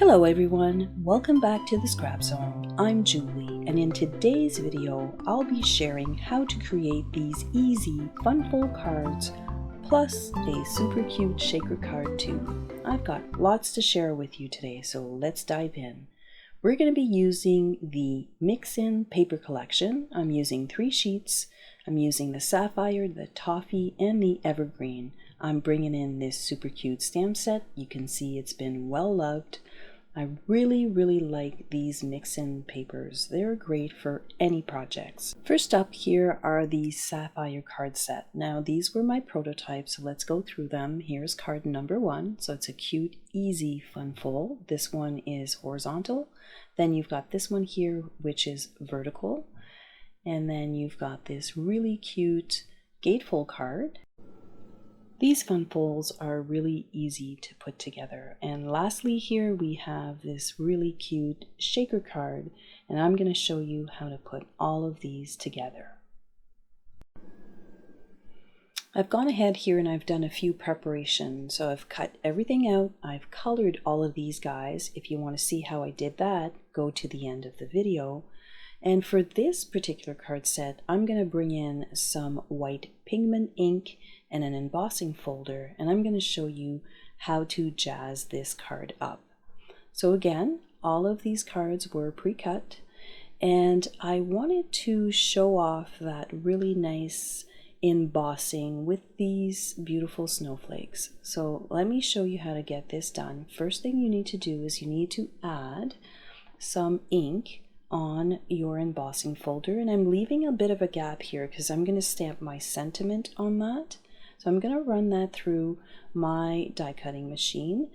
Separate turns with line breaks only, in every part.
Hello everyone, welcome back to the Scrap Zone. I'm Julie, and in today's video I'll be sharing how to create these easy funfold cards plus a super cute shaker card too. I've got lots to share with you today, so let's dive in. We're going to be using the Mix-In paper collection. I'm using 3 sheets. I'm using the Sapphire, the Toffee, and the Evergreen. I'm bringing in this super cute stamp set. You can see it's been well loved. I really like these mix-in papers. They're great for any projects. First up here are the Sapphire card set. Now these were my prototypes, so let's go through them. Here's card number 1. So it's a cute, easy fun fold. This one is horizontal. Then you've got this one here, which is vertical. And then you've got this really cute gatefold card. These fun folds are really easy to put together. And lastly here we have this really cute shaker card, and I'm going to show you how to put all of these together. I've gone ahead here and I've done a few preparations. So I've cut everything out. I've colored all of these guys. If you want to see how I did that, go to the end of the video. And for this particular card set, I'm going to bring in some white pigment ink and an embossing folder, and I'm going to show you how to jazz this card up. So again, all of these cards were pre-cut, and I wanted to show off that really nice embossing with these beautiful snowflakes. So let me show you how to get this done. First thing you need to do is you need to add some ink on your embossing folder, and I'm leaving a bit of a gap here because I'm going to stamp my sentiment on that. So I'm going to run that through my die cutting machine,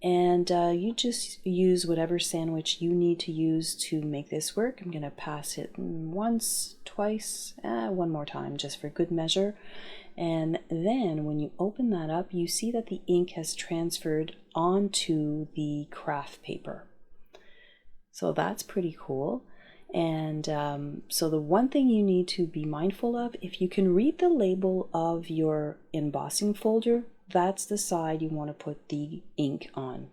and you just use whatever sandwich you need to use to make this work. I'm going to pass it once, twice, one more time just for good measure. And then when you open that up, you see that the ink has transferred onto the craft paper. So that's pretty cool. And so the one thing you need to be mindful of, if you can read the label of your embossing folder, that's the side you want to put the ink on.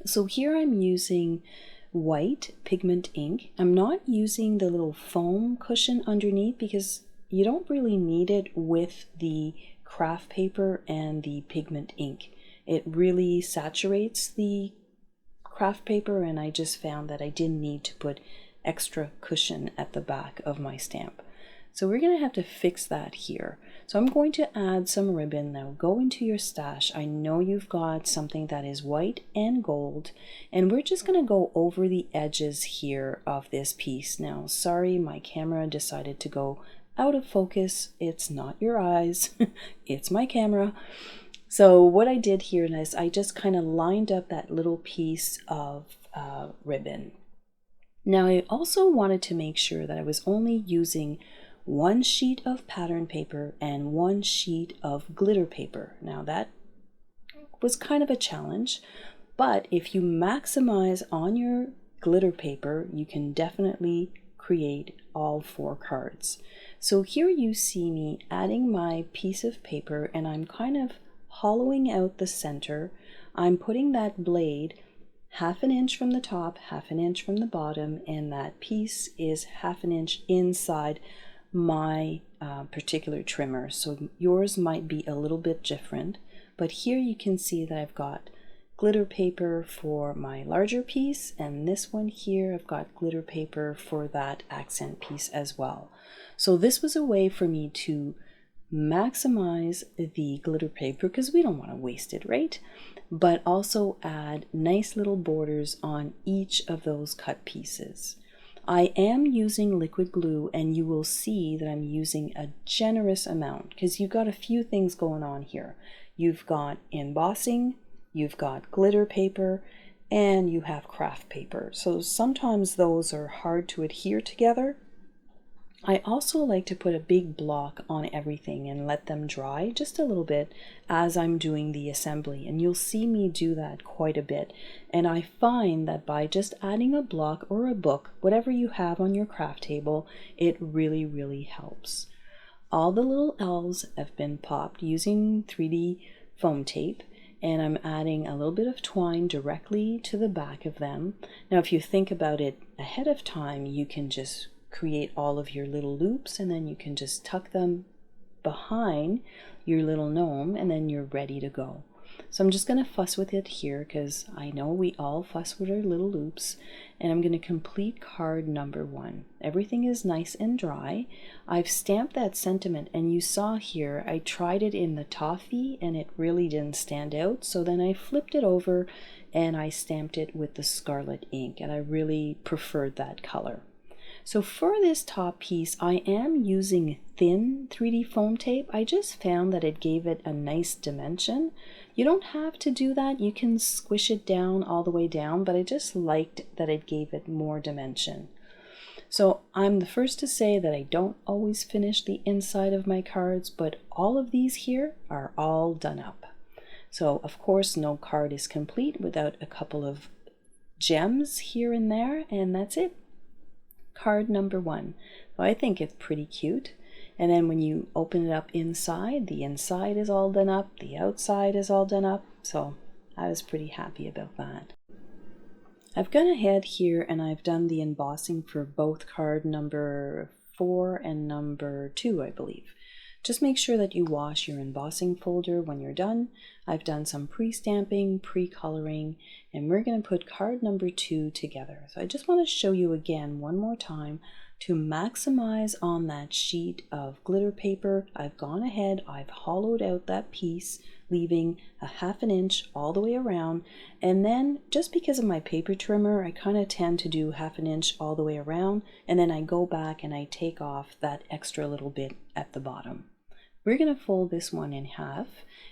So here I'm using white pigment ink. I'm not using the little foam cushion underneath because you don't really need it with the craft paper and the pigment ink. It really saturates the craft paper, and I just found that I didn't need to put extra cushion at the back of my stamp. So we're going to have to fix that here. So I'm going to add some ribbon. Now go into your stash. I know you've got something that is white and gold, and we're just going to go over the edges here of this piece. Now sorry, my camera decided to go out of focus. It's not your eyes, it's my camera. So what I did here is I just kind of lined up that little piece of ribbon. Now I also wanted to make sure that I was only using 1 sheet of pattern paper and 1 sheet of glitter paper. Now that was kind of a challenge, but if you maximize on your glitter paper, you can definitely create all 4 cards. So here you see me adding my piece of paper, and I'm kind of hollowing out the center. I'm putting that blade 1/2 inch from the top, 1/2 inch from the bottom, and that piece is 1/2 inch inside my particular trimmer. So yours might be a little bit different, but here you can see that I've got glitter paper for my larger piece, and this one here I've got glitter paper for that accent piece as well. So this was a way for me to maximize the glitter paper because we don't want to waste it, right? But also add nice little borders on each of those cut pieces. I am using liquid glue, and you will see that I'm using a generous amount because you've got a few things going on here. You've got embossing, you've got glitter paper, and you have craft paper. So sometimes those are hard to adhere together. I also like to put a big block on everything and let them dry just a little bit as I'm doing the assembly, and you'll see me do that quite a bit. And I find that by just adding a block or a book, whatever you have on your craft table, it really helps. All the little elves have been popped using 3D foam tape, and I'm adding a little bit of twine directly to the back of them. Now if you think about it ahead of time, you can just create all of your little loops and then you can just tuck them behind your little gnome and then you're ready to go. So I'm just going to fuss with it here because I know we all fuss with our little loops, and I'm going to complete card number 1. Everything is nice and dry. I've stamped that sentiment, and you saw here I tried it in the toffee and it really didn't stand out, so then I flipped it over and I stamped it with the Scarlet ink, and I really preferred that color. So for this top piece, I am using thin 3D foam tape. I just found that it gave it a nice dimension. You don't have to do that. You can squish it down all the way down, but I just liked that it gave it more dimension. So I'm the first to say that I don't always finish the inside of my cards, but all of these here are all done up. So of course, no card is complete without a couple of gems here and there, and that's it. Card number 1. So I think it's pretty cute. And then when you open it up inside, the inside is all done up, the outside is all done up. So I was pretty happy about that. I've gone ahead here and I've done the embossing for both card number 4 and number 2, I believe. Just make sure that you wash your embossing folder when you're done. I've done some pre-stamping, pre-coloring, and we're going to put card number 2 together. So I just want to show you again one more time to maximize on that sheet of glitter paper. I've gone ahead, I've hollowed out that piece, leaving a 1/2 inch all the way around, and then just because of my paper trimmer, I kind of tend to do 1/2 inch all the way around, and then I go back and I take off that extra little bit at the bottom. We're going to fold this one in half,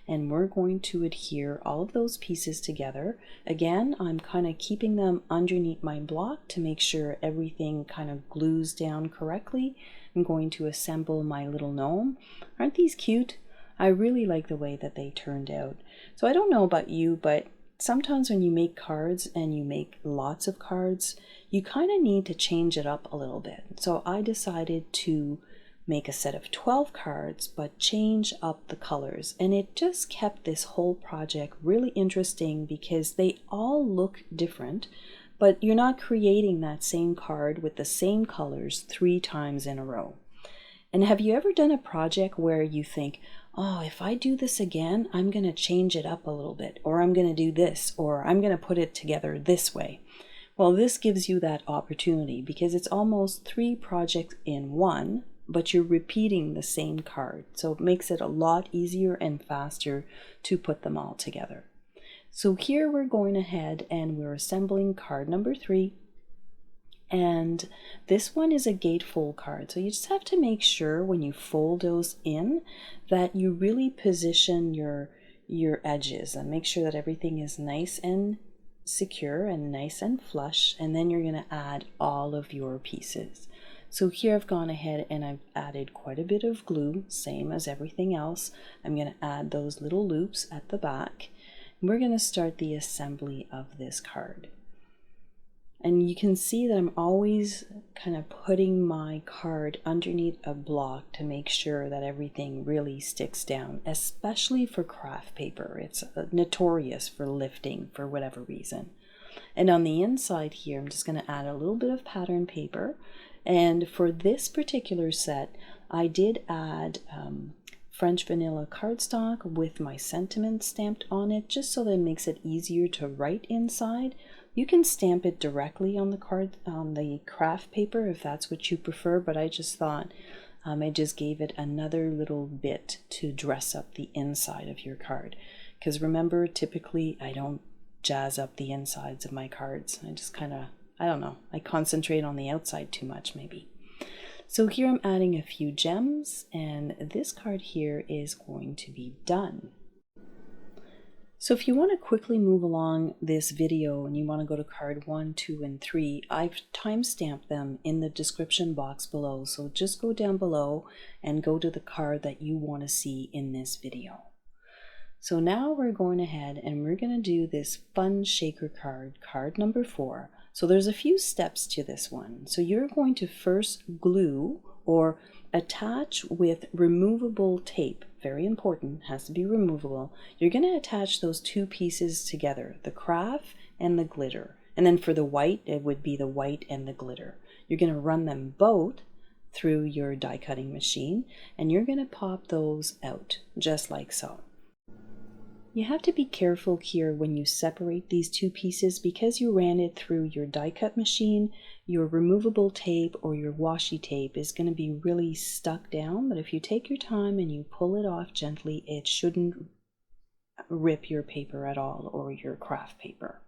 and we're going to adhere all of those pieces together. Again, I'm kind of keeping them underneath my block to make sure everything kind of glues down correctly. I'm going to assemble my little gnome. Aren't these cute? I really like the way that they turned out. So I don't know about you, but sometimes when you make cards and you make lots of cards, you kind of need to change it up a little bit. So I decided to make a set of 12 cards, but change up the colors. And it just kept this whole project really interesting because they all look different, but you're not creating that same card with the same colors 3 times in a row. And have you ever done a project where you think, oh, if I do this again, I'm going to change it up a little bit, or I'm going to do this, or I'm going to put it together this way? Well, this gives you that opportunity because it's almost 3 projects in one, but you're repeating the same card. So it makes it a lot easier and faster to put them all together. So here we're going ahead and we're assembling card number 3. And this one is a gatefold card. So you just have to make sure when you fold those in that you really position your edges and make sure that everything is nice and secure and nice and flush. And then you're going to add all of your pieces. So here I've gone ahead and I've added quite a bit of glue, same as everything else. I'm going to add those little loops at the back. And we're going to start the assembly of this card. And you can see that I'm always kind of putting my card underneath a block to make sure that everything really sticks down, especially for craft paper. It's notorious for lifting for whatever reason. And on the inside here, I'm just going to add a little bit of pattern paper. And for this particular set, I did add French vanilla cardstock with my sentiment stamped on it, just so that it makes it easier to write inside. You can stamp it directly on the card, on the craft paper if that's what you prefer, but I just thought I just gave it another little bit to dress up the inside of your card. Because remember, typically I don't jazz up the insides of my cards. I just kind of, I don't know, I concentrate on the outside too much maybe. So here I'm adding a few gems, and this card here is going to be done. So if you want to quickly move along this video and you want to go to card 1, 2, and 3, I've time-stamped them in the description box below. So just go down below and go to the card that you want to see in this video. So now we're going ahead and we're going to do this fun shaker card, card number 4. So there's a few steps to this one. So you're going to first glue or attach with removable tape. Very important, has to be removable. You're going to attach those two pieces together, the craft and the glitter. And then for the white, it would be the white and the glitter. You're going to run them both through your die cutting machine, and you're going to pop those out just like so. You have to be careful here when you separate these two pieces because you ran it through your die cut machine. Your removable tape or your washi tape is going to be really stuck down, but if you take your time and you pull it off gently, it shouldn't rip your paper at all or your craft paper.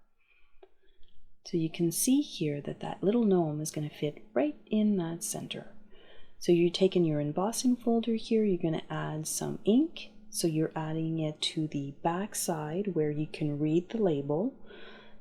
So you can see here that that little gnome is going to fit right in that center. So you're taking your embossing folder here, you're going to add some ink. So you're adding it to the back side where you can read the label.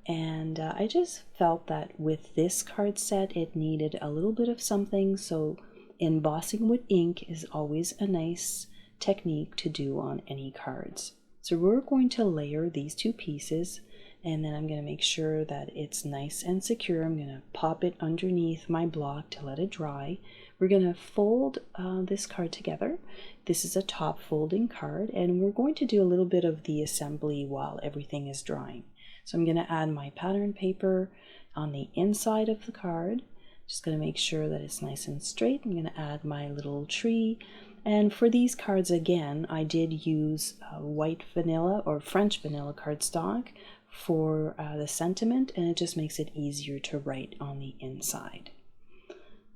And I just felt that with this card set, it needed a little bit of something. So embossing with ink is always a nice technique to do on any cards. So we're going to layer these two pieces, and then I'm going to make sure that it's nice and secure. I'm going to pop it underneath my block to let it dry. We're going to fold this card together. This is a top folding card, and we're going to do a little bit of the assembly while everything is drying. So I'm going to add my pattern paper on the inside of the card. Just going to make sure that it's nice and straight. I'm going to add my little tree. And for these cards, again, I did use white vanilla or French vanilla cardstock for the sentiment, and it just makes it easier to write on the inside.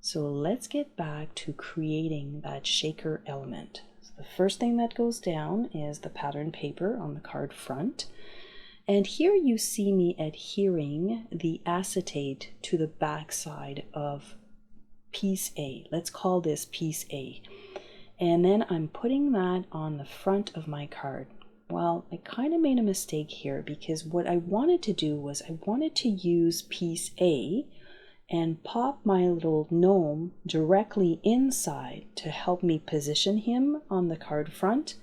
So let's get back to creating that shaker element. So the first thing that goes down is the pattern paper on the card front. And here you see me adhering the acetate to the back side of piece A. Let's call this piece A. And then I'm putting that on the front of my card. Well, I kind of made a mistake here because what I wanted to do was I wanted to use piece A and pop my little gnome directly inside to help me position him on the card front,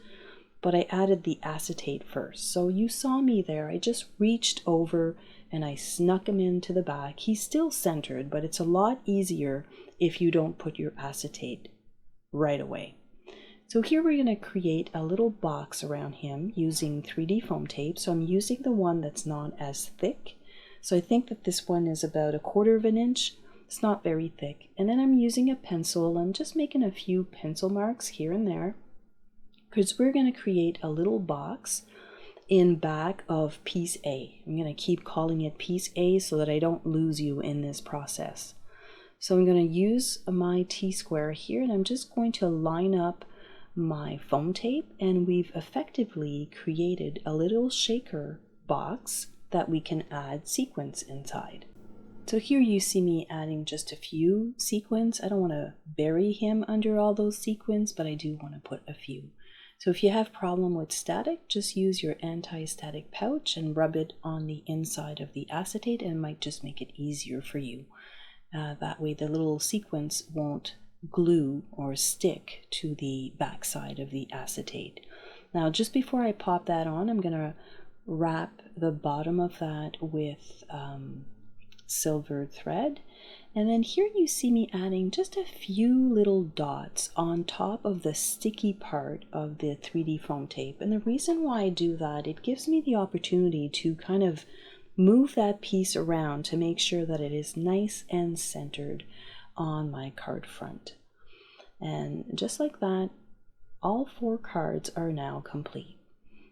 but I added the acetate first. So you saw me there, I just reached over and I snuck him into the back. He's still centered, but it's a lot easier if you don't put your acetate right away. So here we're going to create a little box around him using 3D foam tape. So I'm using the one that's not as thick. So I think that this one is about 1/4 of an inch. It's not very thick. And then I'm using a pencil and just making a few pencil marks here and there, because we're going to create a little box in back of piece A. I'm going to keep calling it piece A so that I don't lose you in this process. So I'm going to use my T-square here, and I'm just going to line up my foam tape, and we've effectively created a little shaker box that we can add sequins inside. So here you see me adding just a few sequins. I don't want to bury him under all those sequins, but I do want to put a few. So if you have problem with static, just use your anti-static pouch and rub it on the inside of the acetate, and it might just make it easier for you. That way the little sequins won't glue or stick to the back side of the acetate. Now just before I pop that on, I'm going to wrap the bottom of that with silver thread, and then here you see me adding just a few little dots on top of the sticky part of the 3D foam tape. And the reason why I do that, it gives me the opportunity to kind of move that piece around to make sure that it is nice and centered on my card front. And just like that, all 4 cards are now complete.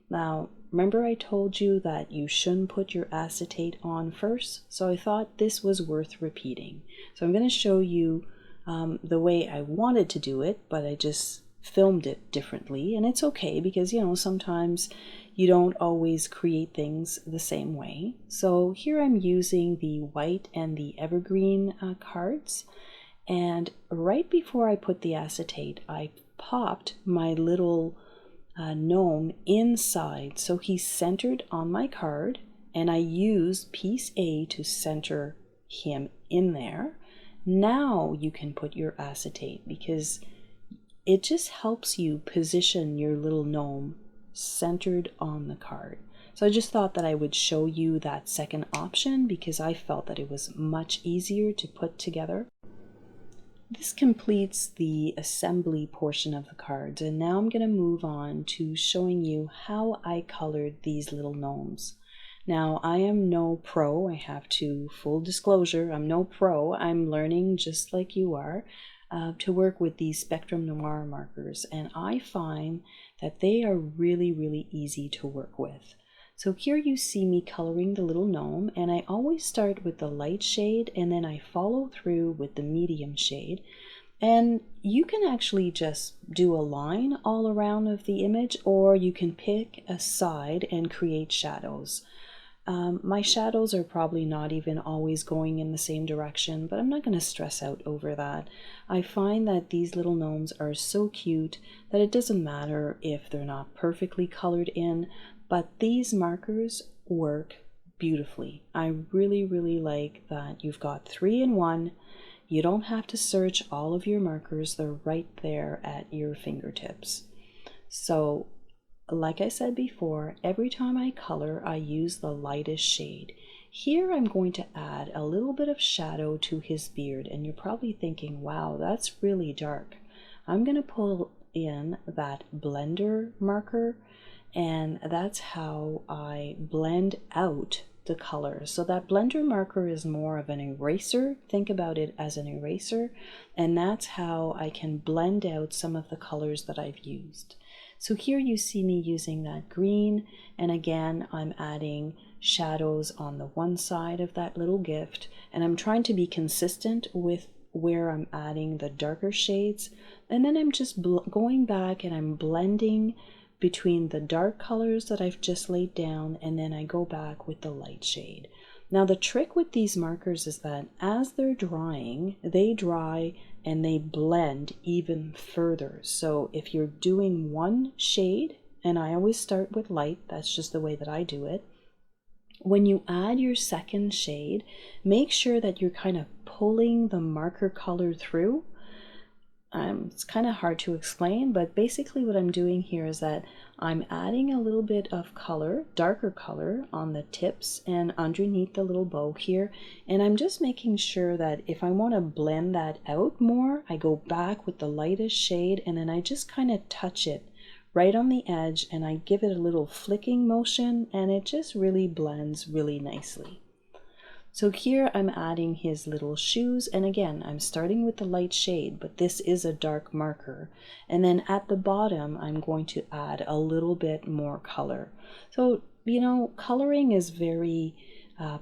Now, remember I told you that you shouldn't put your acetate on first, so I thought this was worth repeating. So I'm going to show you the way I wanted to do it, but I just filmed it differently, and it's okay because, you know, sometimes you don't always create things the same way. So here I'm using the white and the evergreen cards, and right before I put the acetate, I popped my little gnome inside, so he's centered on my card, and I used piece A to center him in there. Now you can put your acetate because it just helps you position your little gnome centered on the card. So I just thought that I would show you that second option because I felt that it was much easier to put together. this completes the assembly portion of the cards, and now I'm going to move on to showing you how I colored these little gnomes. Now, I am no pro. I have to, full disclosure, I'm no pro. I'm learning just like you are to work with these Spectrum Noir markers, and I find that they are really, really easy to work with. So here you see me coloring the little gnome, and I always start with the light shade and then I follow through with the medium shade. And you can actually just do a line all around of the image, or you can pick a side and create shadows. My shadows are probably not even always going in the same direction, but I'm not going to stress out over that. I find that these little gnomes are so cute that it doesn't matter if they're not perfectly colored in, but these markers work beautifully. I really, really like that you've got 3 in 1. You don't have to search all of your markers. They're right there at your fingertips. So, like I said before, every time I color, I use the lightest shade. Here I'm going to add a little bit of shadow to his beard, and you're probably thinking, wow, that's really dark. I'm going to pull in that blender marker, and that's how I blend out the color. So that blender marker is more of an eraser. Think about it as an eraser, and that's how I can blend out some of the colors that I've used. So here you see me using that green, and again I'm adding shadows on the one side of that little gift, and I'm trying to be consistent with where I'm adding the darker shades, and then I'm just going back and I'm blending between the dark colors that I've just laid down, and then I go back with the light shade. Now the trick with these markers is that as they're drying, they dry and they blend even further. So if you're doing one shade, and I always start with light, that's just the way that I do it, when you add your second shade, make sure that you're kind of pulling the marker color through. It's kind of hard to explain, but basically what I'm doing here is that I'm adding a little bit of color, darker color, on the tips and underneath the little bow here, and I'm just making sure that if I want to blend that out more, I go back with the lightest shade and then I just kind of touch it right on the edge and I give it a little flicking motion, and it just really blends really nicely. So here I'm adding his little shoes, and again I'm starting with the light shade, but this is a dark marker, and then at the bottom I'm going to add a little bit more color. So you know, coloring is very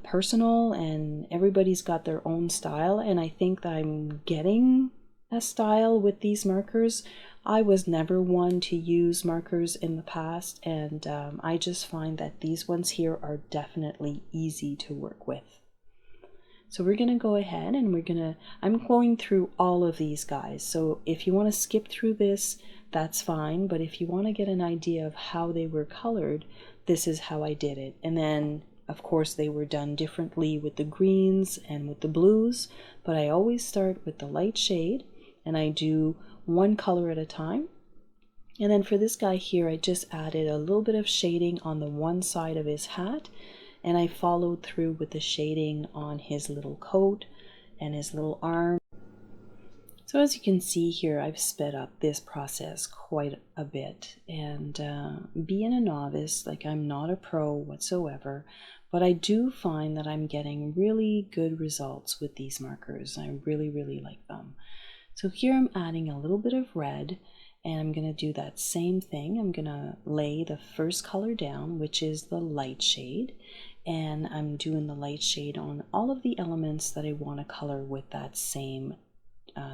personal, and everybody's got their own style, and I think that I'm getting a style with these markers. I was never one to use markers in the past, and I just find that these ones here are definitely easy to work with. So we're going to go ahead and I'm going through all of these guys. So if you want to skip through this, that's fine. But if you want to get an idea of how they were colored, this is how I did it. And then, of course, they were done differently with the greens and with the blues. But I always start with the light shade and I do one color at a time. And then for this guy here, I just added a little bit of shading on the one side of his hat. And I followed through with the shading on his little coat and his little arm. So as you can see here, I've sped up this process quite a bit. And being a novice, like I'm not a pro whatsoever, but I do find that I'm getting really good results with these markers. I really, really like them. So here I'm adding a little bit of red, and I'm going to do that same thing. I'm going to lay the first color down, which is the light shade. And I'm doing the light shade on all of the elements that I want to color with that same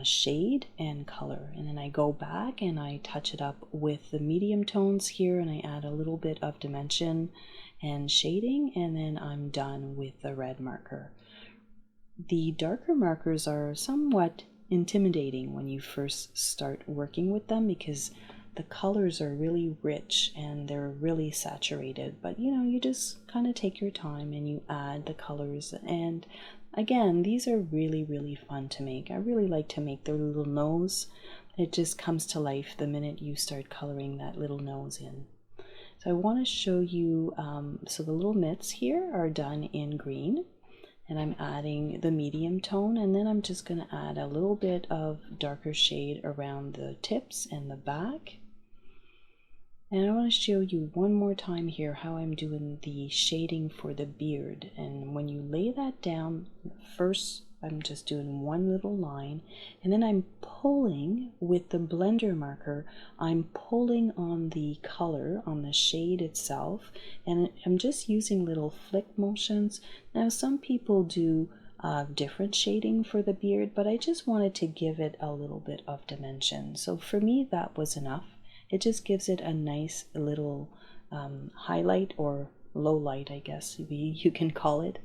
shade and color. And then I go back and I touch it up with the medium tones here, and I add a little bit of dimension and shading, and then I'm done with the red marker. The darker markers are somewhat intimidating when you first start working with them because the colors are really rich and they're really saturated, but you know, you just kind of take your time and you add the colors. And again, these are really, really fun to make. I really like to make their little nose. It just comes to life the minute you start coloring that little nose in. So I want to show you, so the little mitts here are done in green, and I'm adding the medium tone, and then I'm just going to add a little bit of darker shade around the tips and the back. And I want to show you one more time here how I'm doing the shading for the beard. And when you lay that down, first I'm just doing one little line, and then I'm pulling with the blender marker, I'm pulling on the color, on the shade itself, and I'm just using little flick motions. Now some people do different shading for the beard, but I just wanted to give it a little bit of dimension. So for me that was enough. It just gives it a nice little highlight, or low light, I guess you can call it.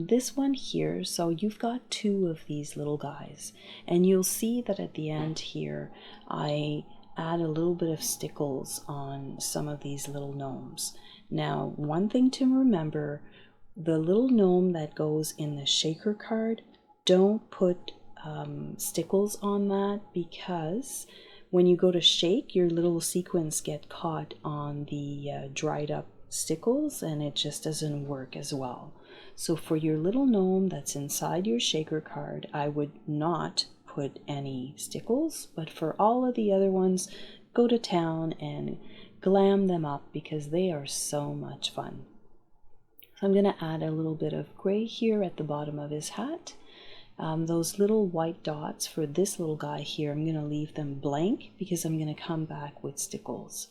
This one here, so you've got two of these little guys, and you'll see that at the end here I add a little bit of stickles on some of these little gnomes. Now, one thing to remember, the little gnome that goes in the shaker card, don't put stickles on that, because when you go to shake, your little sequins get caught on the dried up stickles, and it just doesn't work as well. So for your little gnome that's inside your shaker card, I would not put any stickles, but for all of the other ones, go to town and glam them up, because they are so much fun. So I'm going to add a little bit of gray here at the bottom of his hat. Those little white dots for this little guy here, I'm going to leave them blank because I'm going to come back with stickles.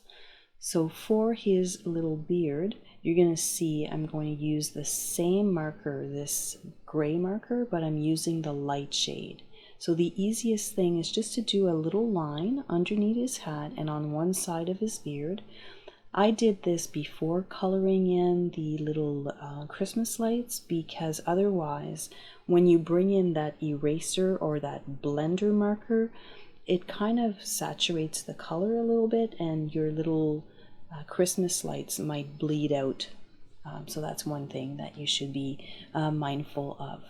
So for his little beard, you're going to see I'm going to use the same marker, this gray marker, but I'm using the light shade. So the easiest thing is just to do a little line underneath his hat and on one side of his beard. I did this before coloring in the little Christmas lights, because otherwise when you bring in that eraser or that blender marker, it kind of saturates the color a little bit, and your little Christmas lights might bleed out. So that's one thing that you should be mindful of.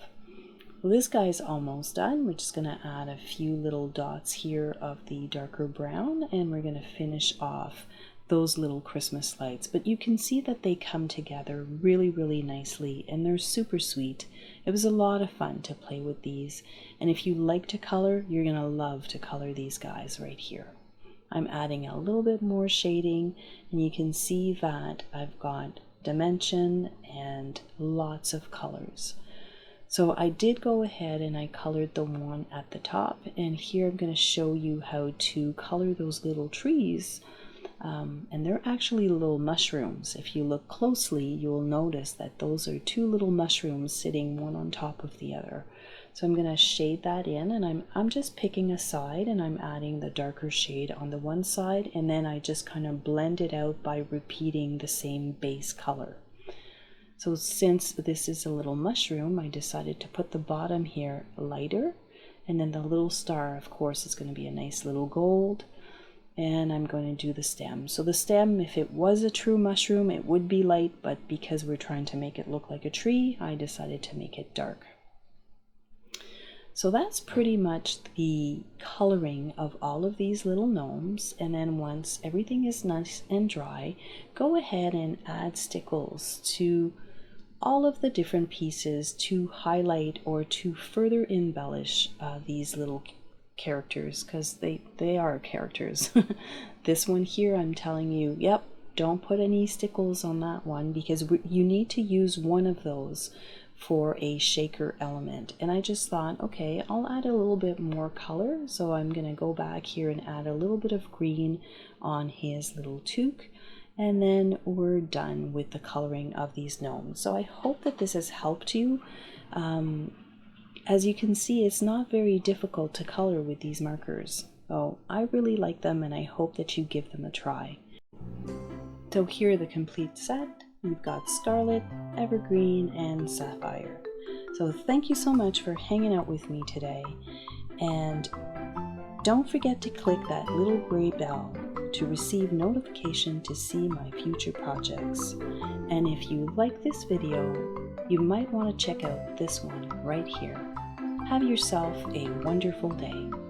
Well, this guy's almost done. We're just going to add a few little dots here of the darker brown, and we're going to finish off those little Christmas lights. But you can see that they come together really, really nicely, and they're super sweet. It was a lot of fun to play with these, and if you like to color, you're gonna love to color these guys right here. I'm adding a little bit more shading, and you can see that I've got dimension and lots of colors. So I did go ahead and I colored the one at the top, and here I'm going to show you how to color those little trees. And they're actually little mushrooms. If you look closely, you will notice that those are two little mushrooms sitting one on top of the other. So I'm going to shade that in, and I'm just picking a side, and I'm adding the darker shade on the one side, and then I just kind of blend it out by repeating the same base color. So since this is a little mushroom, I decided to put the bottom here lighter, and then the little star, of course, is going to be a nice little gold. And I'm going to do the stem. So the stem, if it was a true mushroom, it would be light, but because we're trying to make it look like a tree, I decided to make it dark. So that's pretty much the coloring of all of these little gnomes, and then once everything is nice and dry, go ahead and add stickles to all of the different pieces to highlight or to further embellish these little characters, because they are characters. This one here, I'm telling you, yep, don't put any stickles on that one, because you need to use one of those for a shaker element. And I just thought, okay, I'll add a little bit more color, so I'm going to go back here and add a little bit of green on his little toque, and then we're done with the coloring of these gnomes. So I hope that this has helped you. As you can see, it's not very difficult to color with these markers. So I really like them, and I hope that you give them a try. So here are the complete set. We've got Scarlet, Evergreen, and Sapphire. So thank you so much for hanging out with me today. And don't forget to click that little gray bell to receive notification to see my future projects. And if you like this video, you might want to check out this one right here. Have yourself a wonderful day.